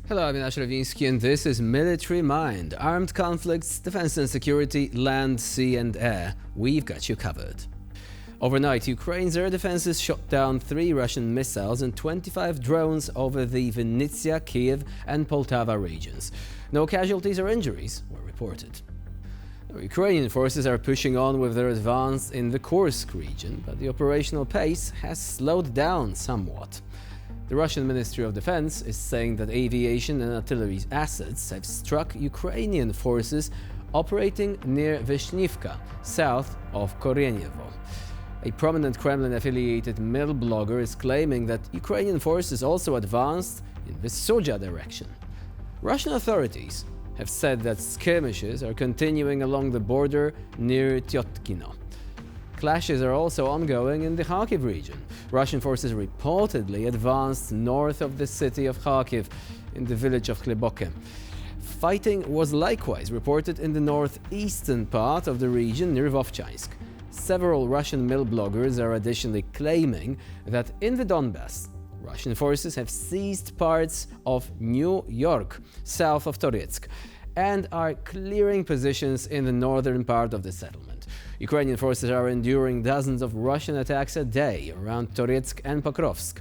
Hello, I'm Nash Ravinsky, and this is Military Mind. Armed conflicts, defense and security, land, sea and air. We've got you covered. Overnight, Ukraine's air defenses shot down 3 Russian missiles and 25 drones over the Vinnytsia, Kiev and Poltava regions. No casualties or injuries were reported. Ukrainian forces are pushing on with their advance in the Kursk region, but the operational pace has slowed down somewhat. The Russian Ministry of Defense is saying that aviation and artillery assets have struck Ukrainian forces operating near Vishnivka, south of Korenyevo. A prominent Kremlin-affiliated mill blogger is claiming that Ukrainian forces also advanced in the Soja direction. Russian authorities have said that skirmishes are continuing along the border near Tyotkino. Clashes are also ongoing in the Kharkiv region. Russian forces reportedly advanced north of the city of Kharkiv in the village of Khlyboke. Fighting was likewise reported in the northeastern part of the region near Vovchansk. Several Russian mill bloggers are additionally claiming that in the Donbass, Russian forces have seized parts of New York, south of Toretsk, and are clearing positions in the northern part of the settlement. Ukrainian forces are enduring dozens of Russian attacks a day around Toretsk and Pokrovsk.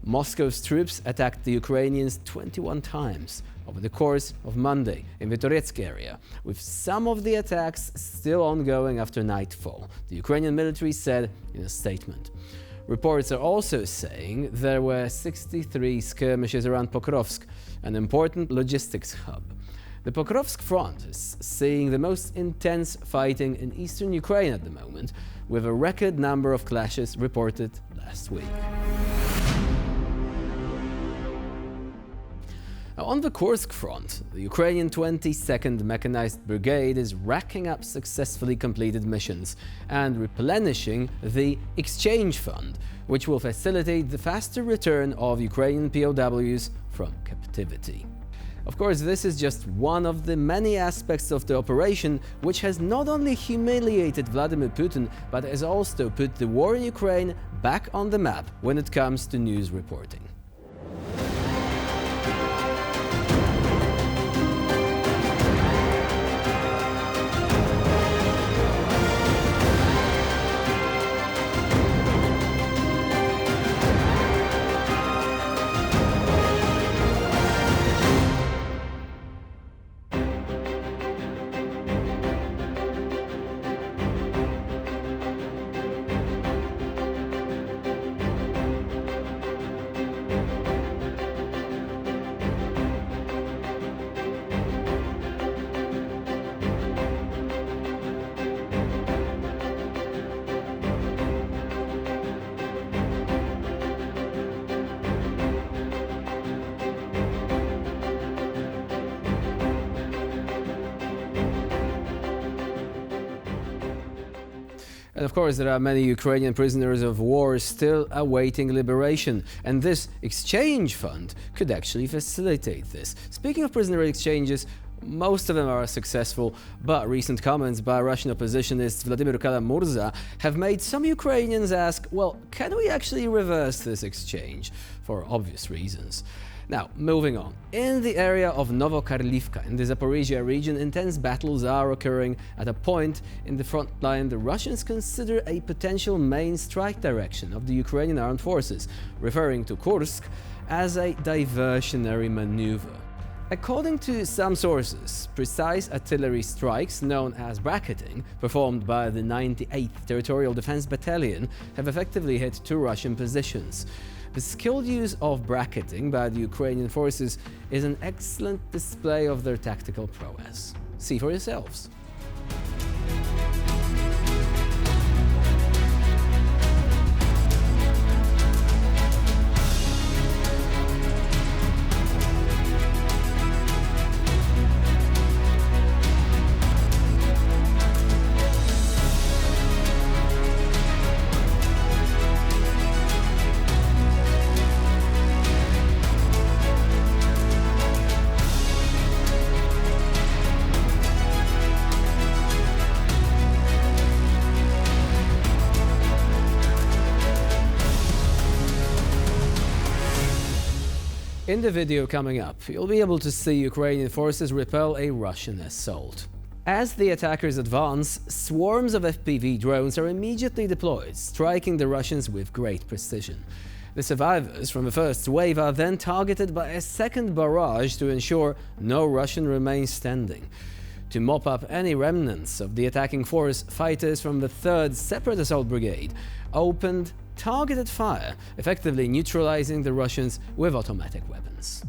Moscow's troops attacked the Ukrainians 21 times over the course of Monday in the Toretsk area, with some of the attacks still ongoing after nightfall, the Ukrainian military said in a statement. Reports are also saying there were 63 skirmishes around Pokrovsk, an important logistics hub. The Pokrovsk front is seeing the most intense fighting in eastern Ukraine at the moment, with a record number of clashes reported last week. Now, on the Kursk front, the Ukrainian 22nd Mechanized Brigade is racking up successfully completed missions and replenishing the Exchange Fund, which will facilitate the faster return of Ukrainian POWs from captivity. Of course, this is just one of the many aspects of the operation which has not only humiliated Vladimir Putin, but has also put the war in Ukraine back on the map when it comes to news reporting. And of course, there are many Ukrainian prisoners of war still awaiting liberation, and this exchange fund could actually facilitate this. Speaking of prisoner exchanges, most of them are successful, but recent comments by Russian oppositionist Vladimir Kalamurza have made some Ukrainians ask, well, can we actually reverse this exchange? For obvious reasons. Now, moving on. In the area of Novokarlivka in the Zaporizhzhia region, intense battles are occurring at a point in the front line the Russians consider a potential main strike direction of the Ukrainian Armed Forces, referring to Kursk as a diversionary maneuver. According to some sources, precise artillery strikes, known as bracketing, performed by the 98th Territorial Defense Battalion, have effectively hit 2 Russian positions. The skilled use of bracketing by the Ukrainian forces is an excellent display of their tactical prowess. See for yourselves. In the video coming up, you'll be able to see Ukrainian forces repel a Russian assault. As the attackers advance, swarms of FPV drones are immediately deployed, striking the Russians with great precision. The survivors from the first wave are then targeted by a second barrage to ensure no Russian remains standing. To mop up any remnants of the attacking force, fighters from the 3rd Separate Assault Brigade opened targeted fire, effectively neutralizing the Russians with automatic weapons.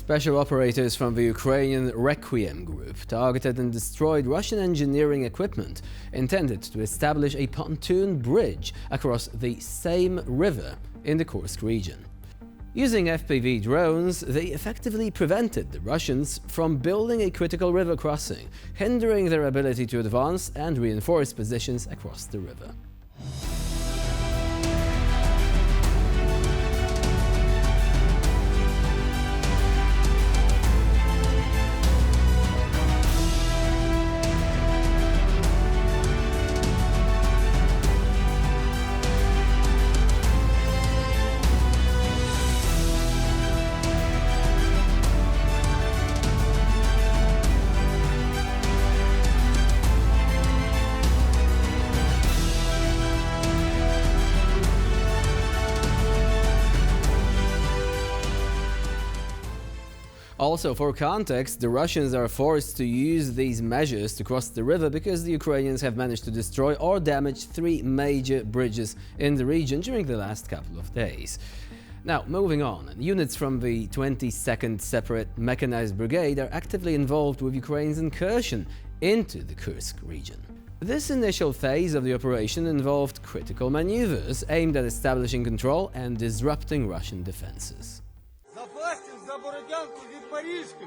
Special operators from the Ukrainian Requiem group targeted and destroyed Russian engineering equipment intended to establish a pontoon bridge across the same river in the Kursk region. Using FPV drones, they effectively prevented the Russians from building a critical river crossing, hindering their ability to advance and reinforce positions across the river. Also, for context, the Russians are forced to use these measures to cross the river because the Ukrainians have managed to destroy or damage 3 major bridges in the region during the last couple of days. Now, moving on, units from the 22nd Separate Mechanized Brigade are actively involved with Ukraine's incursion into the Kursk region. This initial phase of the operation involved critical maneuvers aimed at establishing control and disrupting Russian defenses. Zaporizhzhia від Парижки.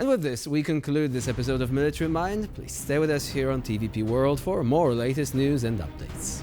And with this, we conclude this episode of Military Mind. Please stay with us here on TVP World for more latest news and updates.